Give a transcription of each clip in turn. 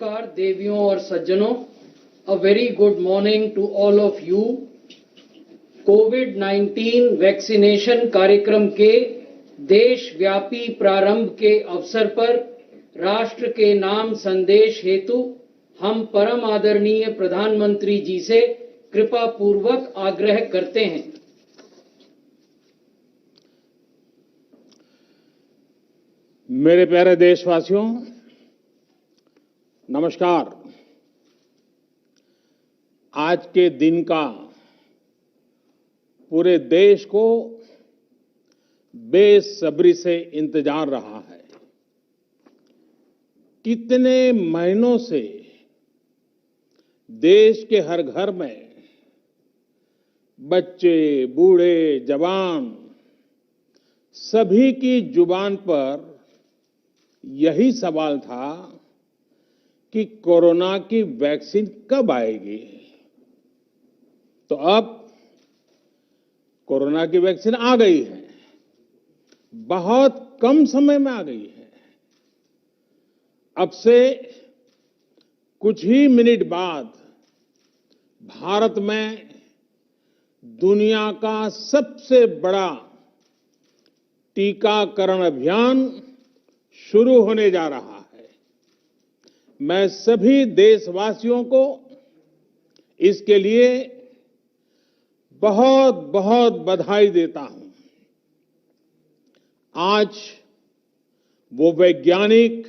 नमस्कार देवियों और सज्जनों, a very good morning to all of you। Covid vaccination कार्यक्रम के देशव्यापी प्रारंभ के अवसर पर राष्ट्र के नाम संदेश हेतु हम परम आदरणीय प्रधानमंत्री जी से कृपा पूर्वक आग्रह करते हैं। मेरे प्यारे देशवासियों, नमस्कार। आज के दिन का पूरे देश को बेसब्री से इंतजार रहा है। कितने महीनों से देश के हर घर में बच्चे, बूढ़े, जवान सभी की जुबान पर यही सवाल था कि कोरोना की वैक्सीन कब आएगी। तो अब कोरोना की वैक्सीन आ गई है, बहुत कम समय में आ गई है। अब से कुछ ही मिनट बाद भारत में दुनिया का सबसे बड़ा टीकाकरण अभियान शुरू होने जा रहा है। मैं सभी देशवासियों को इसके लिए बहुत बहुत बधाई देता हूं। आज वो वैज्ञानिक,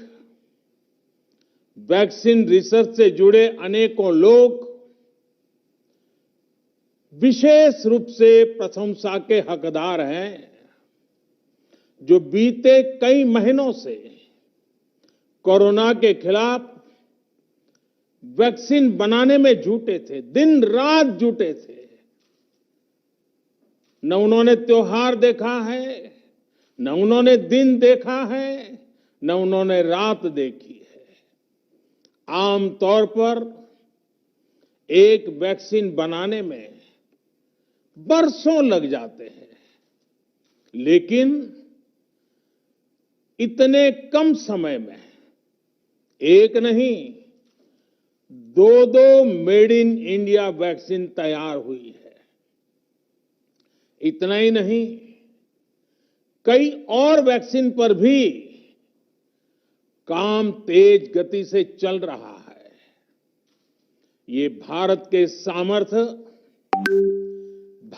वैक्सीन रिसर्च से जुड़े अनेकों लोग विशेष रूप से प्रशंसा के हकदार हैं, जो बीते कई महीनों से कोरोना के खिलाफ वैक्सीन बनाने में जुटे थे, दिन रात जुटे थे। न उन्होंने त्योहार देखा है, न उन्होंने दिन देखा है, न उन्होंने रात देखी है। आमतौर पर एक वैक्सीन बनाने में बरसों लग जाते हैं, लेकिन इतने कम समय में एक नहीं, दो मेड इन इंडिया वैक्सीन तैयार हुई है। इतना ही नहीं, कई और वैक्सीन पर भी काम तेज गति से चल रहा है। ये भारत के सामर्थ्य,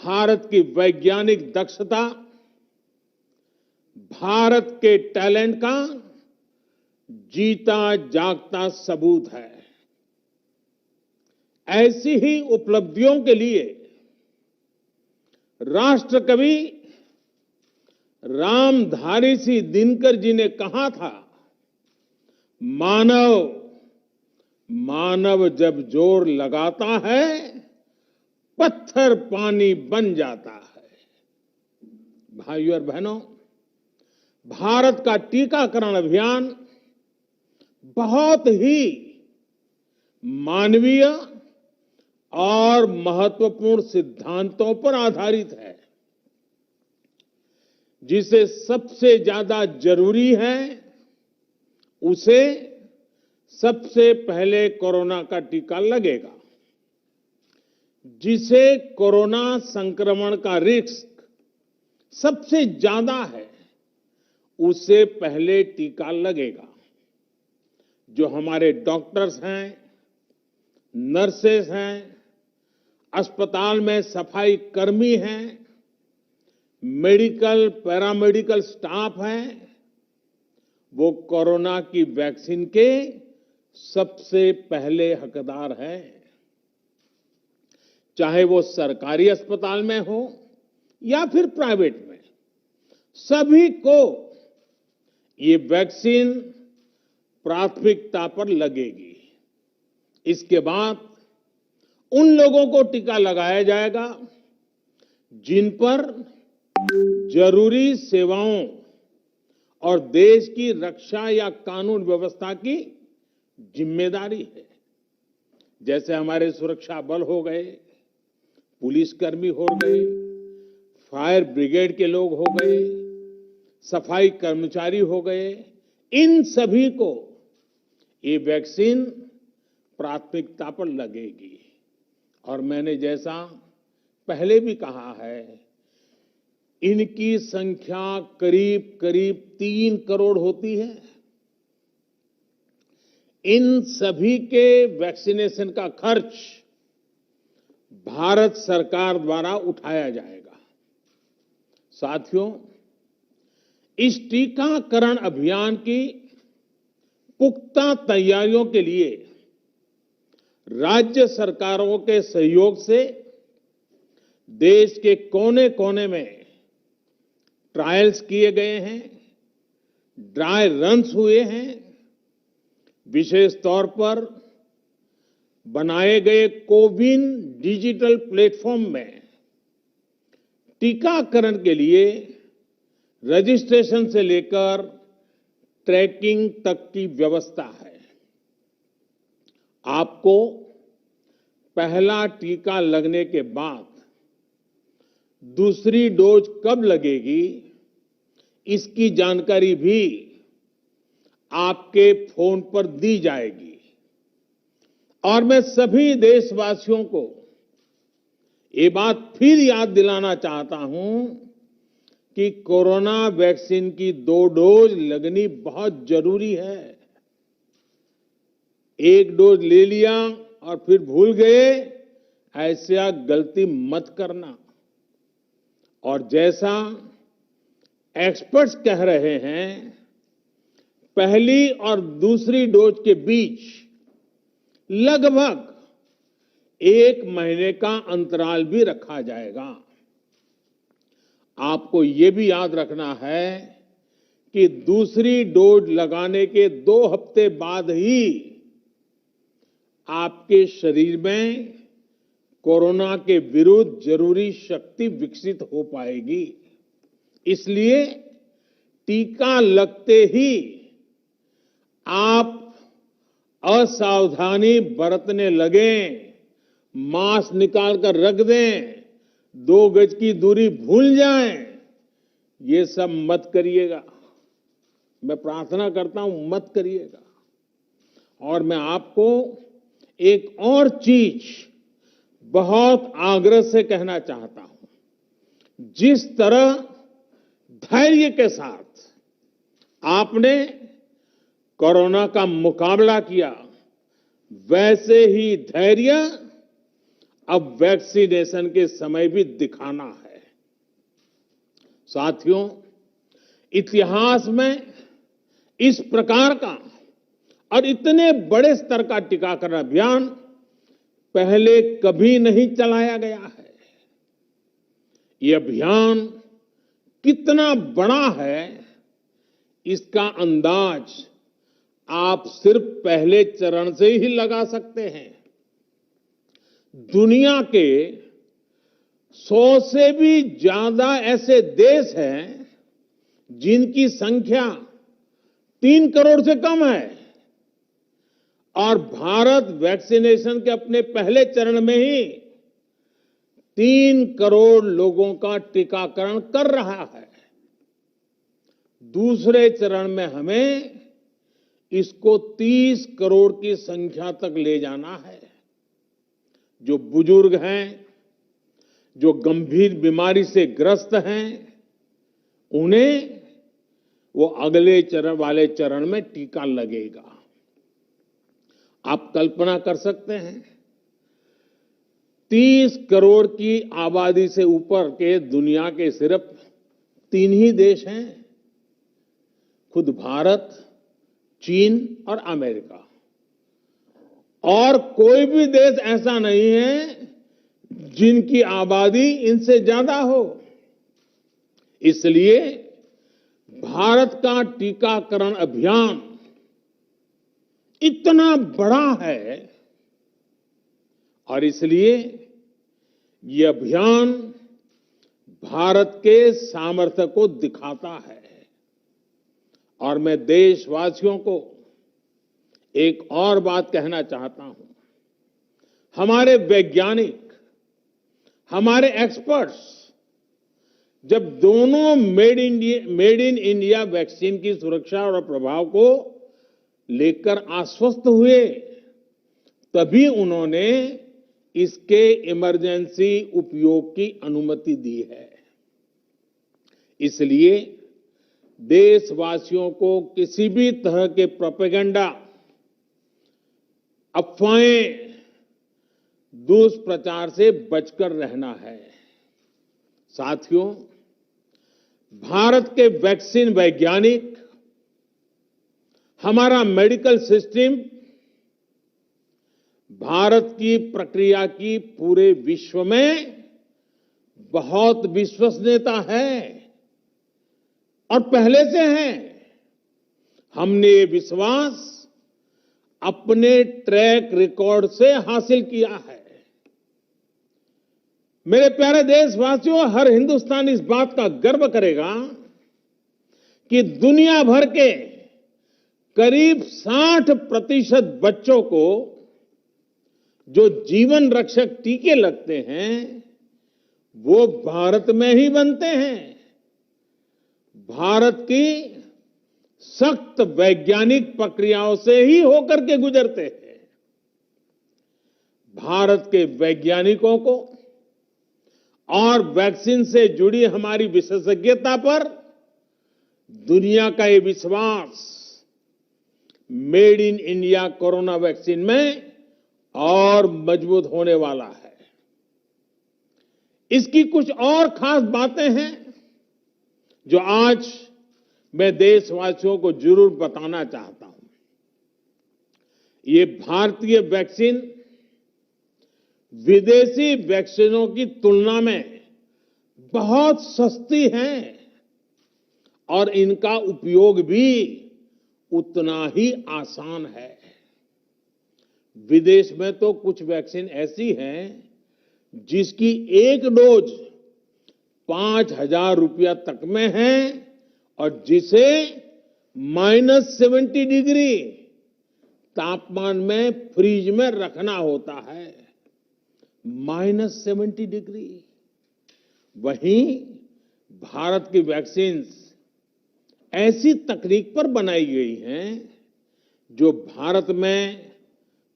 भारत की वैज्ञानिक दक्षता, भारत के टैलेंट का जीता जागता सबूत है। ऐसी ही उपलब्धियों के लिए राष्ट्रकवि रामधारी सिंह दिनकर जी ने कहा था, मानव जब जोर लगाता है, पत्थर पानी बन जाता है। भाइयों और बहनों, भारत का टीकाकरण अभियान बहुत ही मानवीय और महत्वपूर्ण सिद्धांतों पर आधारित है। जिसे सबसे ज्यादा जरूरी है, उसे सबसे पहले कोरोना का टीका लगेगा। जिसे कोरोना संक्रमण का रिस्क सबसे ज्यादा है, उसे पहले टीका लगेगा। जो हमारे डॉक्टर्स हैं, नर्सेस हैं, अस्पताल में सफाई कर्मी हैं, मेडिकल, पैरामेडिकल स्टाफ हैं, वो कोरोना की वैक्सीन के सबसे पहले हकदार हैं। चाहे वो सरकारी अस्पताल में हो या फिर प्राइवेट में, सभी को ये वैक्सीन प्राथमिकता पर लगेगी। इसके बाद उन लोगों को टीका लगाया जाएगा जिन पर जरूरी सेवाओं और देश की रक्षा या कानून व्यवस्था की जिम्मेदारी है। जैसे हमारे सुरक्षा बल हो गए, पुलिसकर्मी हो गए, फायर ब्रिगेड के लोग हो गए, सफाई कर्मचारी हो गए, इन सभी को ये वैक्सीन प्राथमिकता पर लगेगी। और मैंने जैसा पहले भी कहा है, इनकी संख्या करीब करीब 3 करोड़ होती है। इन सभी के वैक्सीनेशन का खर्च भारत सरकार द्वारा उठाया जाएगा। साथियों, इस टीकाकरण अभियान की पुख्ता तैयारियों के लिए राज्य सरकारों के सहयोग से देश के कोने कोने में ट्रायल्स किए गए हैं, ड्राई रन्स हुए हैं। विशेष तौर पर बनाए गए कोविन डिजिटल प्लेटफॉर्म में टीकाकरण के लिए रजिस्ट्रेशन से लेकर ट्रैकिंग तक की व्यवस्था है। आपको पहला टीका लगने के बाद दूसरी डोज कब लगेगी, इसकी जानकारी भी आपके फोन पर दी जाएगी। और मैं सभी देशवासियों को ये बात फिर याद दिलाना चाहता हूं कि कोरोना वैक्सीन की 2 डोज लगनी बहुत जरूरी है। एक डोज ले लिया और फिर भूल गए, ऐसा गलती मत करना। और जैसा एक्सपर्ट्स कह रहे हैं, पहली और दूसरी डोज के बीच लगभग 1 महीने का अंतराल भी रखा जाएगा। आपको ये भी याद रखना है कि दूसरी डोज लगाने के 2 हफ्ते बाद ही आपके शरीर में कोरोना के विरुद्ध जरूरी शक्ति विकसित हो पाएगी। इसलिए टीका लगते ही आप असावधानी बरतने लगें, मास्क निकाल कर रख दें, 2 गज की दूरी भूल जाएं, ये सब मत करिएगा। मैं प्रार्थना करता हूं, मत करिएगा। और मैं आपको एक और चीज बहुत आग्रह से कहना चाहता हूं। जिस तरह धैर्य के साथ आपने कोरोना का मुकाबला किया, वैसे ही धैर्य अब वैक्सीनेशन के समय भी दिखाना है। साथियों, इतिहास में इस प्रकार का और इतने बड़े स्तर का टीकाकरण अभियान पहले कभी नहीं चलाया गया है। ये अभियान कितना बड़ा है, इसका अंदाज आप सिर्फ पहले चरण से ही लगा सकते हैं। दुनिया के 100 से भी ज्यादा ऐसे देश हैं जिनकी संख्या 3 करोड़ से कम है, और भारत वैक्सीनेशन के अपने पहले चरण में ही 3 करोड़ लोगों का टीकाकरण कर रहा है। दूसरे चरण में हमें इसको 30 करोड़ की संख्या तक ले जाना है। जो बुजुर्ग हैं, जो गंभीर बीमारी से ग्रस्त हैं, उन्हें वो अगले चरण वाले चरण में टीका लगेगा। आप कल्पना कर सकते हैं, 30 करोड़ की आबादी से ऊपर के दुनिया के सिर्फ 3 ही देश हैं, खुद भारत, चीन और अमेरिका। और कोई भी देश ऐसा नहीं है जिनकी आबादी इनसे ज्यादा हो। इसलिए भारत का टीकाकरण अभियान इतना बड़ा है, और इसलिए ये अभियान भारत के सामर्थ्य को दिखाता है। और मैं देशवासियों को एक और बात कहना चाहता हूं। हमारे वैज्ञानिक, हमारे एक्सपर्ट्स जब दोनों मेड इन इंडिया वैक्सीन की सुरक्षा और प्रभाव को लेकर आश्वस्त हुए, तभी उन्होंने इसके इमरजेंसी उपयोग की अनुमति दी है। इसलिए देशवासियों को किसी भी तरह के प्रोपेगेंडा, अफवाहें, दुष्प्रचार से बचकर रहना है। साथियों, भारत के वैक्सीन वैज्ञानिक, हमारा मेडिकल सिस्टम भारत की प्रक्रिया की पूरे विश्व में बहुत विश्वसनीयता है और पहले से है। हमने ये विश्वास अपने ट्रैक रिकॉर्ड से हासिल किया है। मेरे प्यारे देशवासियों, हर हिंदुस्तानी इस बात का गर्व करेगा कि दुनिया भर के करीब 60% बच्चों को जो जीवन रक्षक टीके लगते हैं, वो भारत में ही बनते हैं। भारत की सख्त वैज्ञानिक प्रक्रियाओं से ही होकर के गुजरते हैं। भारत के वैज्ञानिकों को और वैक्सीन से जुड़ी हमारी विशेषज्ञता पर दुनिया का ये विश्वास made in India corona vaccine में और मजबूत होने वाला है। इसकी कुछ और खास बातें हैं जो आज मैं देशवासियों को जरूर बताना चाहता हूं। ये भारतीय वैक्सीन विदेशी वैक्सीनों की तुलना में बहुत सस्ती हैं और इनका उपयोग भी उतना ही आसान है। विदेश में तो कुछ वैक्सीन ऐसी हैं जिसकी एक डोज 5,000 रुपया तक में है और जिसे -70 डिग्री तापमान में फ्रीज में रखना होता है। -70 डिग्री। वहीं भारत की वैक्सीन ऐसी तकनीक पर बनाई गई हैं जो भारत में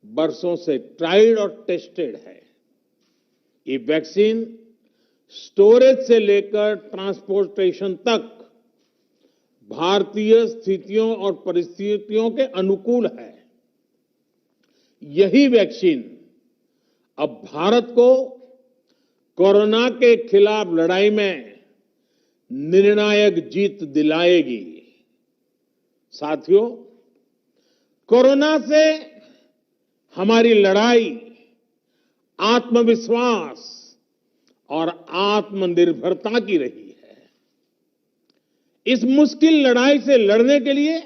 बरसों से ट्राइड और टेस्टेड है। ये वैक्सीन स्टोरेज से लेकर ट्रांसपोर्टेशन तक भारतीय स्थितियों और परिस्थितियों के अनुकूल है। यही वैक्सीन अब भारत को कोरोना के खिलाफ लड़ाई में निर्णायक जीत दिलाएगी। साथियों, कोरोना से हमारी लड़ाई आत्मविश्वास और आत्मनिर्भरता की रही है। इस मुश्किल लड़ाई से लड़ने के लिए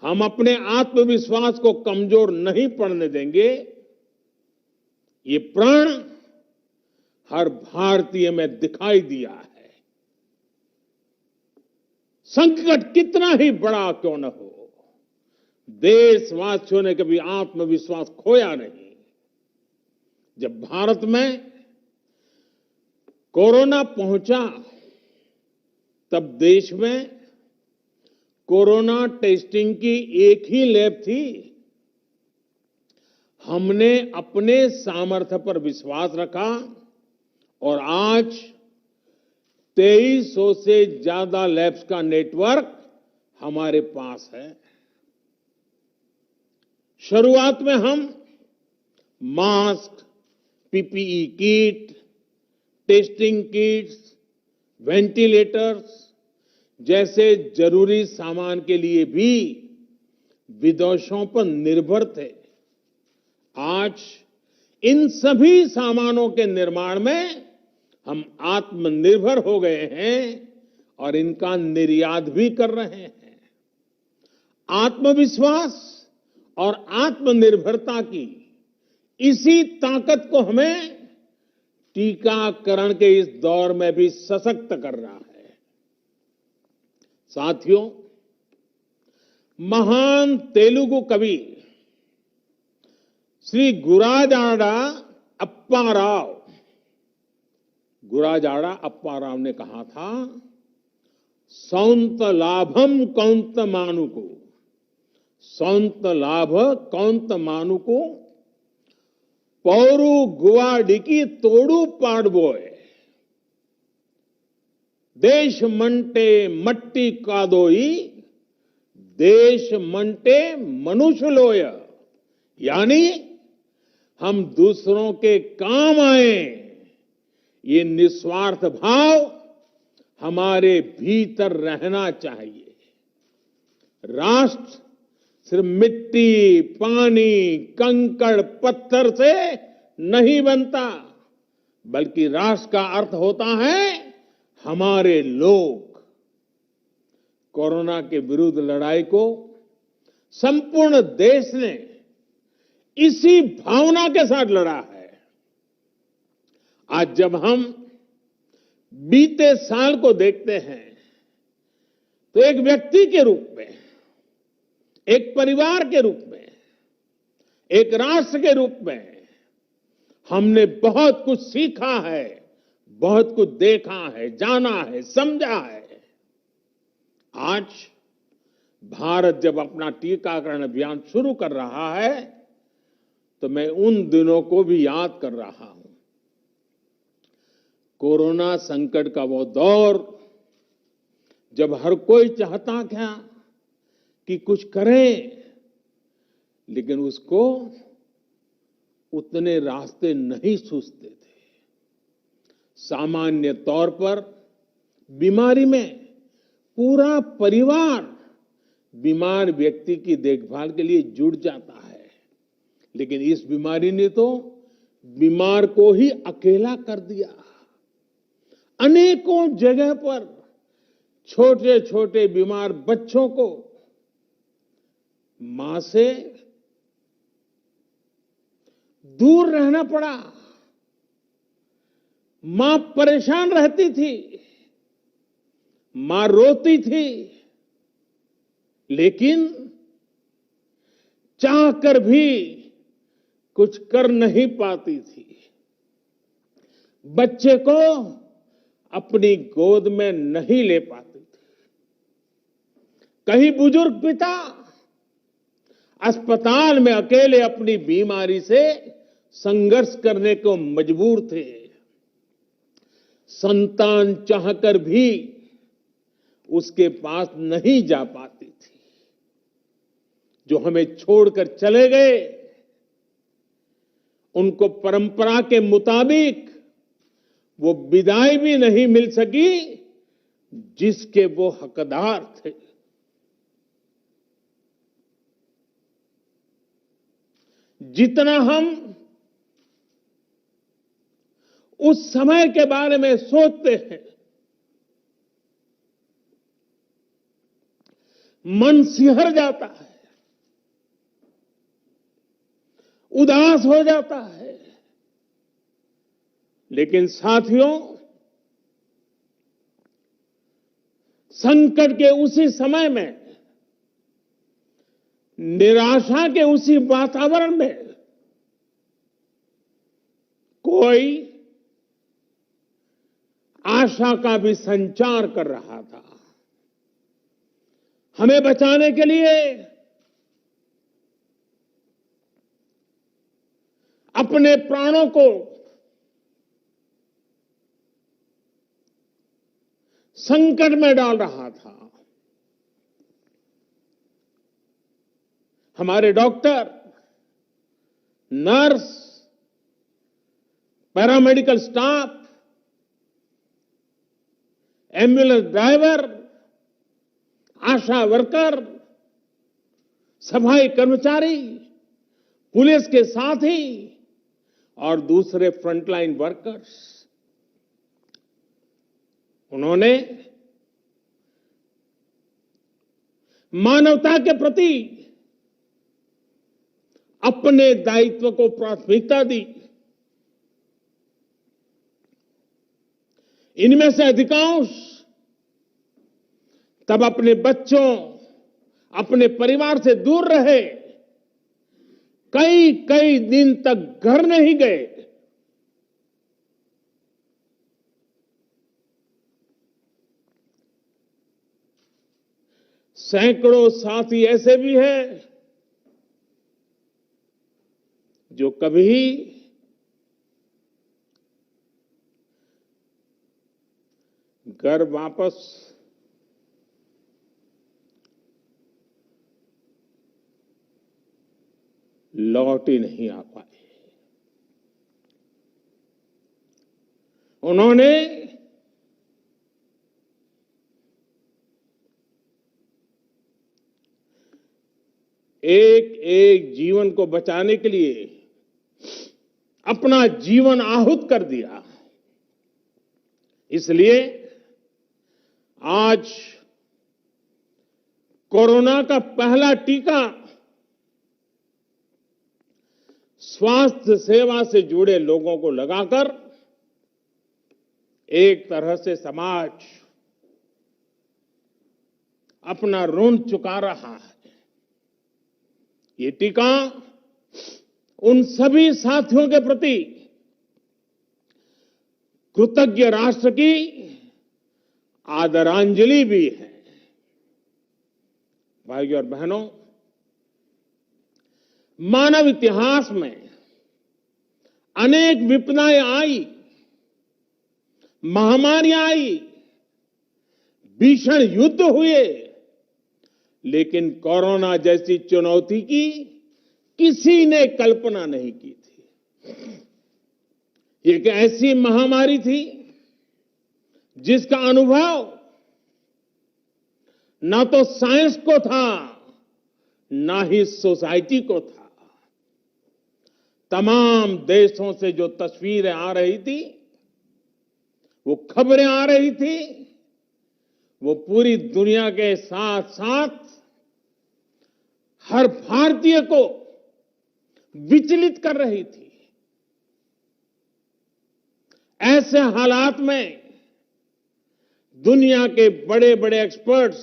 हम अपने आत्मविश्वास को कमजोर नहीं पड़ने देंगे। ये प्रण हर भारतीय में दिखाई दिया है। संकट कितना ही बड़ा क्यों न हो, देशवासियों ने कभी आत्मविश्वास खोया नहीं। जब भारत में कोरोना पहुंचा, तब देश में कोरोना टेस्टिंग की एक ही लैब थी। हमने अपने सामर्थ्य पर विश्वास रखा और आज 2300 से ज्यादा लैब्स का नेटवर्क हमारे पास है। शुरुआत में हम mask, PPE kit, testing kits, ventilators जैसे जरूरी सामान के लिए भी विदेशों पर निर्भर थे। आज इन सभी सामानों के निर्माण में हम आत्मनिर्भर हो गए हैं और इनका निर्यात भी कर रहे हैं। आत्मविश्वास और आत्मनिर्भरता की इसी ताकत को हमें टीकाकरण के इस दौर में भी सशक्त कर रहा है। साथियों, महान तेलुगु कवि श्री गुराजाड़ा अप्पा राव ने कहा था, सौंत लाभम कौंत मानुको सौंत लाभ कौंत मानुको पौरु गुवाडिकी तोड़ू पाडबोय देश मंटे मट्टी कादोई देश मंटे मनुष्य लोय। यानी हम दूसरों के काम आए, ये निस्वार्थ भाव हमारे भीतर रहना चाहिए। राष्ट्र सिर्फ मिट्टी, पानी, कंकड़, पत्थर से नहीं बनता, बल्कि राष्ट्र का अर्थ होता है हमारे लोग। कोरोना के विरुद्ध लड़ाई को संपूर्ण देश ने इसी भावना के साथ लड़ा है। आज जब हम बीते साल को देखते हैं तो एक व्यक्ति के रूप में, एक परिवार के रूप में, एक राष्ट्र के रूप में हमने बहुत कुछ सीखा है, बहुत कुछ देखा है, जाना है, समझा है। आज भारत जब अपना टीकाकरण अभियान शुरू कर रहा है तो मैं उन दिनों को भी याद कर रहा हूं। कोरोना संकट का वो दौर जब हर कोई चाहता क्या कि कुछ करें, लेकिन उसको उतने रास्ते नहीं सूझते थे। सामान्य तौर पर बीमारी में पूरा परिवार बीमार व्यक्ति की देखभाल के लिए जुट जाता है, लेकिन इस बीमारी ने तो बीमार को ही अकेला कर दिया। अनेकों जगह पर छोटे छोटे बीमार बच्चों को मां से दूर रहना पड़ा। मां परेशान रहती थी, मां रोती थी, लेकिन चाहकर भी कुछ कर नहीं पाती थी। बच्चे को अपनी गोद में नहीं ले पाती थी। कहीं बुजुर्ग पिता अस्पताल में अकेले अपनी बीमारी से संघर्ष करने को मजबूर थे। संतान चाहकर भी उसके पास नहीं जा पाती थी। जो हमें छोड़कर चले गए, उनको परंपरा के मुताबिक वो विदाई भी नहीं मिल सकी जिसके वो हकदार थे। जितना हम उस समय के बारे में सोचते हैं, मन सिहर जाता है, उदास हो जाता है। लेकिन साथियों, संकट के उसी समय में, निराशा के उसी वातावरण में कोई आशा का भी संचार कर रहा था। हमें बचाने के लिए अपने प्राणों को संकट में डाल रहा था। हमारे doctor, nurse, paramedical staff, ambulance driver, ASHA worker, सफाई कर्मचारी, पुलिस के साथी और दूसरे फ्रंटलाइन वर्कर्स, उन्होंने मानवता के प्रति अपने दायित्व को प्राथमिकता दी। इनमें से अधिकांश तब अपने बच्चों, अपने परिवार से दूर रहे, कई कई दिन तक घर नहीं गए। सैकड़ों साथी ऐसे भी हैं जो कभी घर वापस लौट ही नहीं आ पाए। उन्होंने एक एक जीवन को बचाने के लिए अपना जीवन आहुत कर दिया। इसलिए आज कोरोना का पहला टीका स्वास्थ्य सेवा से जुड़े लोगों को लगाकर एक तरह से समाज अपना ऋण चुका रहा है। ये टीका उन सभी साथियों के प्रति कृतज्ञ राष्ट्र की आदरांजलि भी है। भाइयों और बहनों, मानव इतिहास में अनेक विपदाएं आई, महामारियां आई, भीषण युद्ध हुए, लेकिन कोरोना जैसी चुनौती की किसी ने कल्पना नहीं की थी। एक ऐसी महामारी थी जिसका अनुभव न तो साइंस को था, न ही सोसाइटी को था। तमाम देशों से जो तस्वीरें आ रही थी, वो खबरें आ रही थी, वो पूरी दुनिया के साथ साथ हर भारतीय को विचलित कर रही थी। ऐसे हालात में दुनिया के बड़े बड़े एक्सपर्ट्स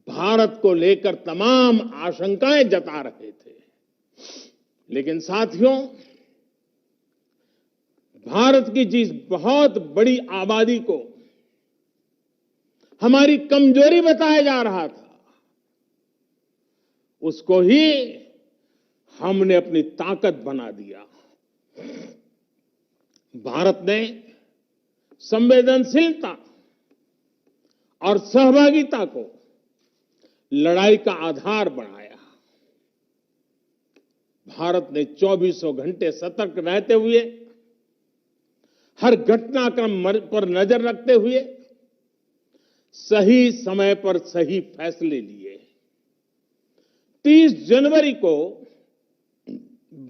भारत को लेकर तमाम आशंकाएं जता रहे थे। लेकिन साथियों, भारत की जिस बहुत बड़ी आबादी को हमारी कमजोरी बताया जा रहा था, उसको ही हमने अपनी ताकत बना दिया। भारत ने संवेदनशीलता और सहभागिता को लड़ाई का आधार बनाया। भारत ने 24 घंटे सतर्क रहते हुए, हर घटनाक्रम पर नजर रखते हुए सही समय पर सही फैसले लिए। 30 जनवरी को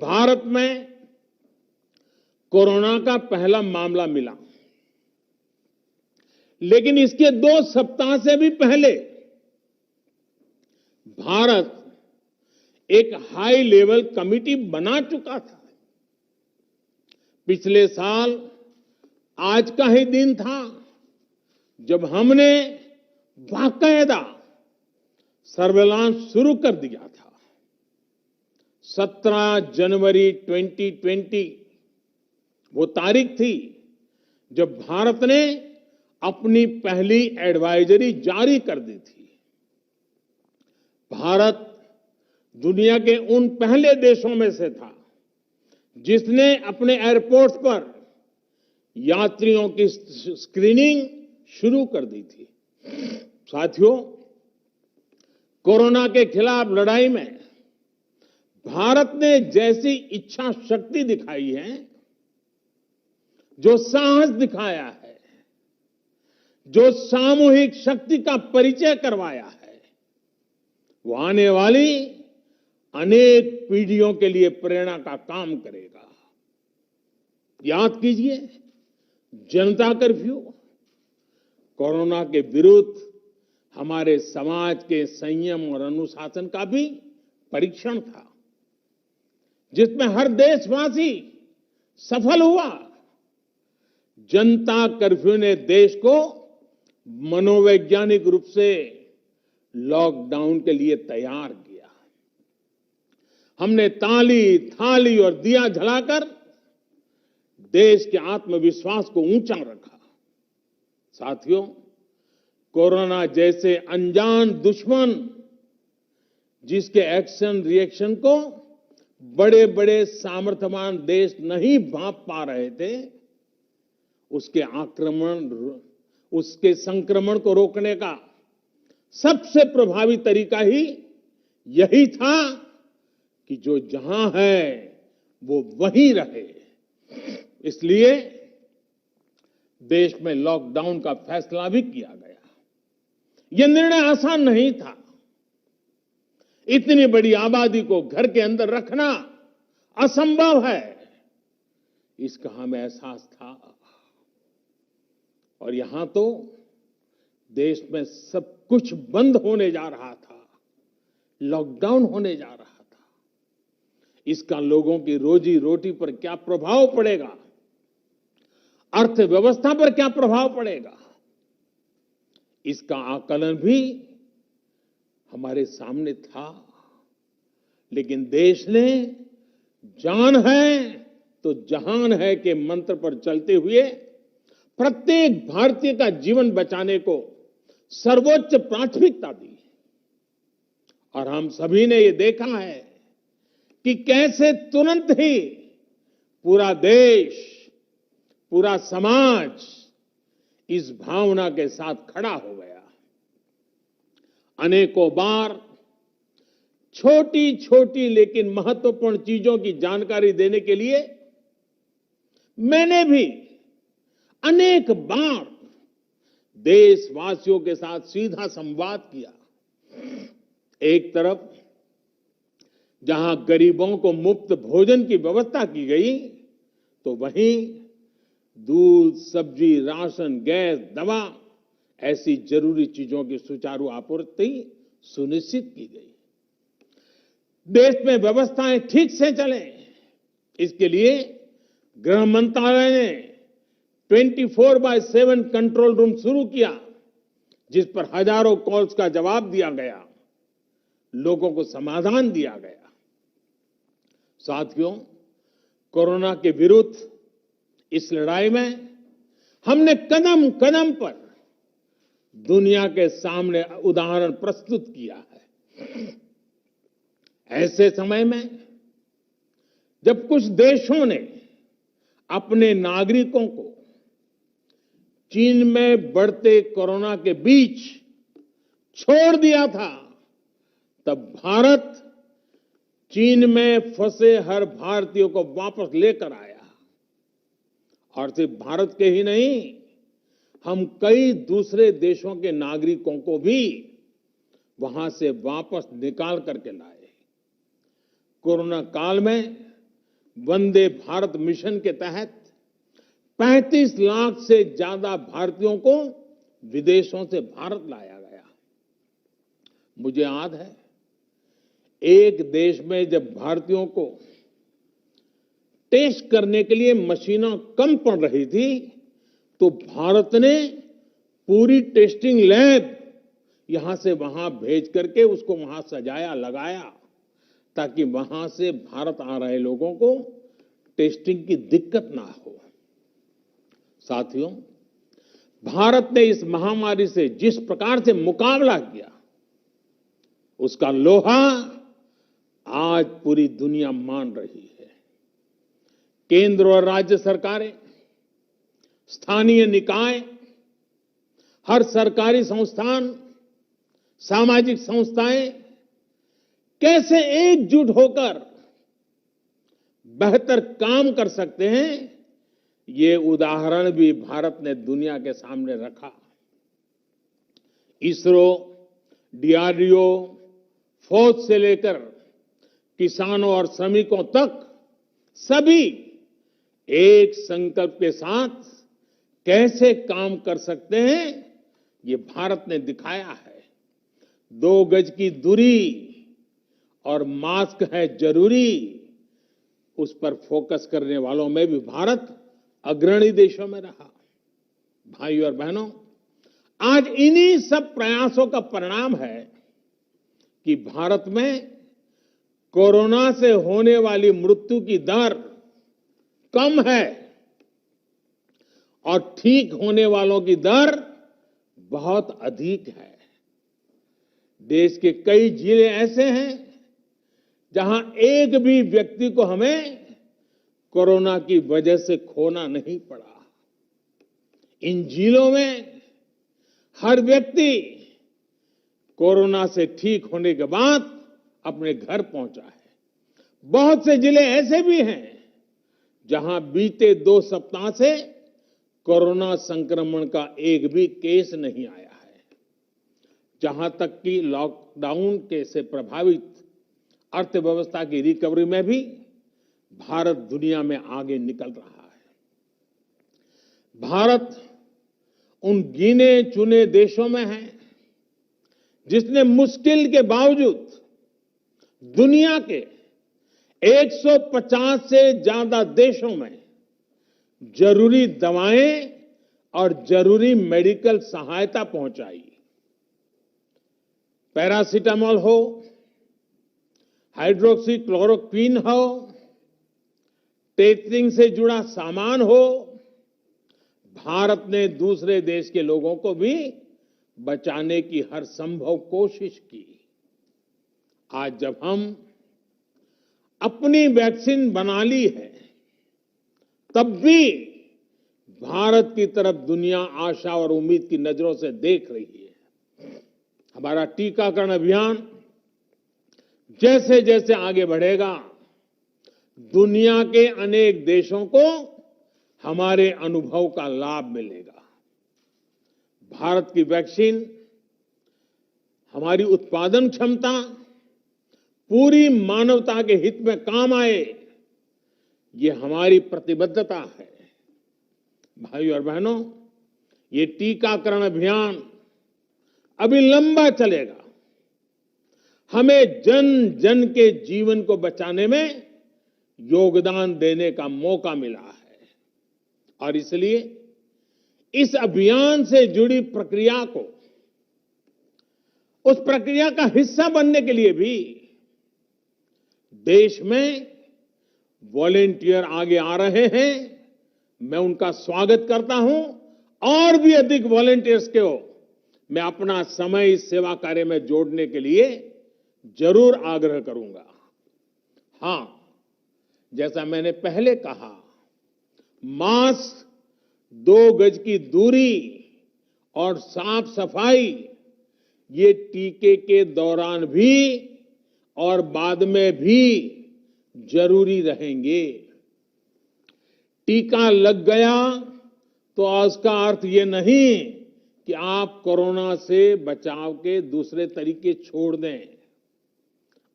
भारत में कोरोना का पहला मामला मिला, लेकिन इसके 2 सप्ताह से भी पहले भारत एक हाई लेवल कमिटी बना चुका था। पिछले साल आज का ही दिन था जब हमने बाकायदा सर्वेलांस शुरू कर दिया था। 17 जनवरी 2020 वो तारीख थी जब भारत ने अपनी पहली एडवाइजरी जारी कर दी थी। भारत दुनिया के उन पहले देशों में से था जिसने अपने एयरपोर्ट्स पर यात्रियों की स्क्रीनिंग शुरू कर दी थी। साथियों, कोरोना के खिलाफ लड़ाई में भारत ने जैसी इच्छा शक्ति दिखाई है, जो साहस दिखाया है, जो सामूहिक शक्ति का परिचय करवाया है, वो आने वाली अनेक पीढ़ियों के लिए प्रेरणा का काम करेगा। याद कीजिए, जनता कर्फ्यू कोरोना के विरुद्ध हमारे समाज के संयम और अनुशासन का भी परीक्षण था, जिसमें हर देशवासी सफल हुआ। जनता कर्फ्यू ने देश को मनोवैज्ञानिक रूप से लॉकडाउन के लिए तैयार किया। हमने ताली, थाली और दिया जलाकर देश के आत्मविश्वास को ऊंचा रखा। साथियों, कोरोना जैसे अनजान दुश्मन जिसके एक्शन रिएक्शन को बड़े बड़े सामर्थ्यवान देश नहीं भांप पा रहे थे, उसके संक्रमण को रोकने का सबसे प्रभावी तरीका ही यही था कि जो जहां है वो वहीं रहे। इसलिए देश में लॉकडाउन का फैसला भी किया गया। यह निर्णय आसान नहीं था। इतनी बड़ी आबादी को घर के अंदर रखना असंभव है, इसका हमें एहसास था। और यहां तो देश में सब कुछ बंद होने जा रहा था, लॉकडाउन होने जा रहा था। इसका लोगों की रोजी रोटी पर क्या प्रभाव पड़ेगा, अर्थव्यवस्था पर क्या प्रभाव पड़ेगा, इसका आकलन भी हमारे सामने था। लेकिन देश ने जान है तो जहान है के मंत्र पर चलते हुए प्रत्येक भारतीय का जीवन बचाने को सर्वोच्च प्राथमिकता दी। और हम सभी ने ये देखा है कि कैसे तुरंत ही पूरा देश, पूरा समाज इस भावना के साथ खड़ा हो गया। अनेकों बार छोटी छोटी लेकिन महत्वपूर्ण चीजों की जानकारी देने के लिए मैंने भी अनेक बार देशवासियों के साथ सीधा संवाद किया। एक तरफ जहां गरीबों को मुफ्त भोजन की व्यवस्था की गई, तो वहीं दूध, सब्जी, राशन, गैस, दवा ऐसी जरूरी चीजों की सुचारू आपूर्ति सुनिश्चित की गई। देश में व्यवस्थाएं ठीक से चलें, इसके लिए गृह मंत्रालय ने 24/7 कंट्रोल रूम शुरू किया, जिस पर हजारों कॉल्स का जवाब दिया गया, लोगों को समाधान दिया गया। साथियों, कोरोना के विरुद्ध इस लड़ाई में हमने कदम कदम पर दुनिया के सामने उदाहरण प्रस्तुत किया है। ऐसे समय में जब कुछ देशों ने अपने नागरिकों को चीन में बढ़ते कोरोना के बीच छोड़ दिया था, तब भारत चीन में फंसे हर भारतीय को वापस लेकर आया। और सिर्फ भारत के ही नहीं, हम कई दूसरे देशों के नागरिकों को भी वहां से वापस निकाल करके लाए। कोरोना काल में वंदे भारत मिशन के तहत 35 लाख से ज्यादा भारतीयों को विदेशों से भारत लाया गया। मुझे याद है, एक देश में जब भारतीयों को टेस्ट करने के लिए मशीनें कम पड़ रही थी, तो भारत ने पूरी टेस्टिंग लैब यहां से वहां भेज करके उसको वहां सजाया, लगाया, ताकि वहां से भारत आ रहे लोगों को टेस्टिंग की दिक्कत ना हो। साथियों, भारत ने इस महामारी से जिस प्रकार से मुकाबला किया, उसका लोहा आज पूरी दुनिया मान रही है। केंद्र और राज्य सरकारें, स्थानीय निकाय, हर सरकारी संस्थान, सामाजिक संस्थाएं कैसे एकजुट होकर बेहतर काम कर सकते हैं, ये उदाहरण भी भारत ने दुनिया के सामने रखा। इसरो, डीआरडीओ, फौज से लेकर किसानों और श्रमिकों तक सभी एक संकल्प के साथ कैसे काम कर सकते हैं, ये भारत ने दिखाया है। 2 गज की दूरी और मास्क है जरूरी, उस पर फोकस करने वालों में भी भारत अग्रणी देशों में रहा। भाइयों और बहनों, आज इन्हीं सब प्रयासों का परिणाम है कि भारत में कोरोना से होने वाली मृत्यु की दर कम है और ठीक होने वालों की दर बहुत अधिक है। देश के कई जिले ऐसे हैं जहां एक भी व्यक्ति को हमें कोरोना की वजह से खोना नहीं पड़ा। इन जिलों में हर व्यक्ति कोरोना से ठीक होने के बाद अपने घर पहुंचा है। बहुत से जिले ऐसे भी हैं जहां बीते 2 सप्ताह से कोरोना संक्रमण का एक भी केस नहीं आया है। जहां तक कि लॉकडाउन के से प्रभावित अर्थव्यवस्था की रिकवरी में भी भारत दुनिया में आगे निकल रहा है। भारत उन गिने चुने देशों में है जिसने मुश्किल के बावजूद दुनिया के 150 से ज्यादा देशों में जरूरी दवाएं और जरूरी मेडिकल सहायता पहुंचाई। पैरासीटामोल हो, हाइड्रोक्सी क्लोरोक्वीन हो, टेस्टिंग से जुड़ा सामान हो, भारत ने दूसरे देश के लोगों को भी बचाने की हर संभव कोशिश की। आज जब हम अपनी वैक्सीन बना ली है, तब भी भारत की तरफ दुनिया आशा और उम्मीद की नजरों से देख रही है। हमारा टीकाकरण अभियान जैसे जैसे आगे बढ़ेगा, दुनिया के अनेक देशों को हमारे अनुभव का लाभ मिलेगा। भारत की वैक्सीन, हमारी उत्पादन क्षमता पूरी मानवता के हित में काम आए, ये हमारी प्रतिबद्धता है। भाइयों और बहनों, ये टीकाकरण अभियान अभी लंबा चलेगा। हमें जन जन के जीवन को बचाने में योगदान देने का मौका मिला है और इसलिए इस अभियान से जुड़ी प्रक्रिया को, उस प्रक्रिया का हिस्सा बनने के लिए भी देश में वॉलेंटियर आगे आ रहे हैं। मैं उनका स्वागत करता हूं और भी अधिक वॉलेंटियर्स को मैं अपना समय इस सेवा कार्य में जोड़ने के लिए जरूर आग्रह करूंगा। हां, जैसा मैंने पहले कहा, मास्क, 2 गज की दूरी और साफ सफाई ये टीके के दौरान भी और बाद में भी जरूरी रहेंगे। टीका लग गया तो उसका अर्थ ये नहीं कि आप कोरोना से बचाव के दूसरे तरीके छोड़ दें।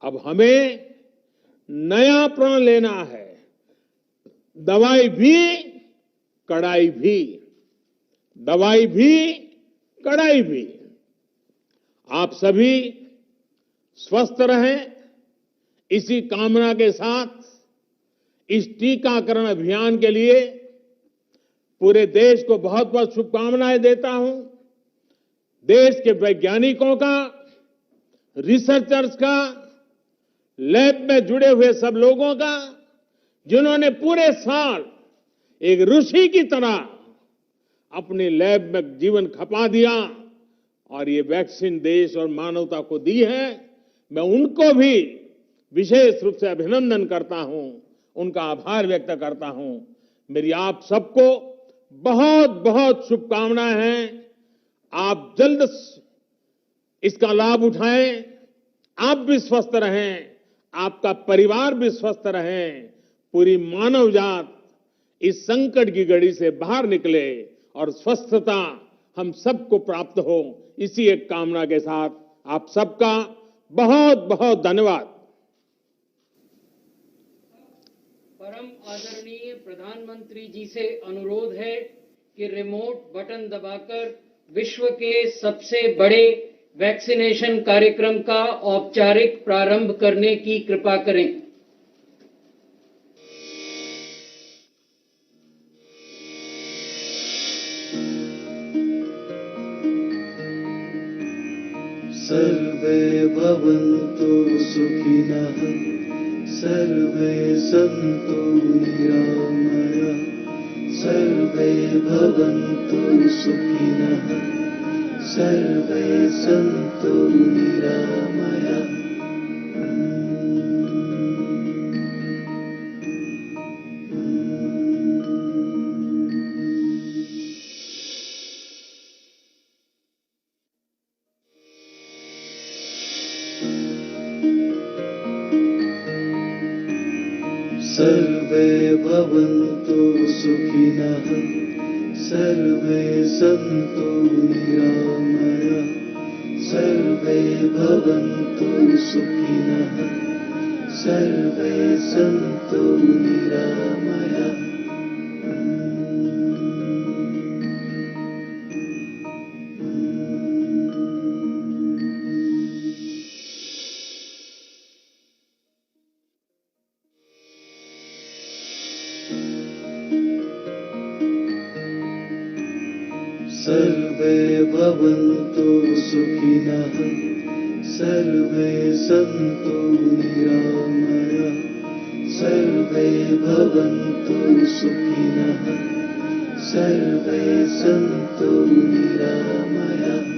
अब हमें नया प्रण लेना है। दवाई भी, कड़ाई भी। दवाई भी, कड़ाई भी। आप सभी स्वस्थ रहें, इसी कामना के साथ इस टीकाकरण अभियान के लिए पूरे देश को बहुत बहुत शुभकामनाएं देता हूं। देश के वैज्ञानिकों का, रिसर्चर्स का, लैब में जुड़े हुए सब लोगों का, जिन्होंने पूरे साल एक ऋषि की तरह अपने लैब में जीवन खपा दिया और ये वैक्सीन देश और मानवता को दी है, मैं उनको भी विशेष रूप से अभिनंदन करता हूं, उनका आभार व्यक्त करता हूं। मेरी आप सबको बहुत बहुत शुभकामनाएं हैं। आप जल्द इसका लाभ उठाएं, आप भी स्वस्थ रहें, आपका परिवार भी स्वस्थ रहे, पूरी मानव जात इस संकट की घड़ी से बाहर निकले और स्वस्थता हम सबको प्राप्त हो। इसी एक कामना के साथ आप सबका बहुत बहुत धन्यवाद। परम आदरणीय प्रधानमंत्री जी से अनुरोध है कि रिमोट बटन दबाकर विश्व के सबसे बड़े वैक्सीनेशन कार्यक्रम का औपचारिक प्रारंभ करने की कृपा करें। सर्वे भवन्तु सुखिनः, सर्वे सन्तु निरामयाः, सर्वे भवन्तु सुखिनः, सर्वे सन्तु निरामयाः। सर्वे भवन्तु सुखिनः सर्वे सन्तु निरामयाः सर्वे भवन्तु सुखिनः सर्वे सन्तु निरामयाः। सर्वे भवन्तु सुखिनः सर्वे सन्तु निरामयाः सर्वे भवन्तु सुखिनः सर्वे सन्तु निरामयाः।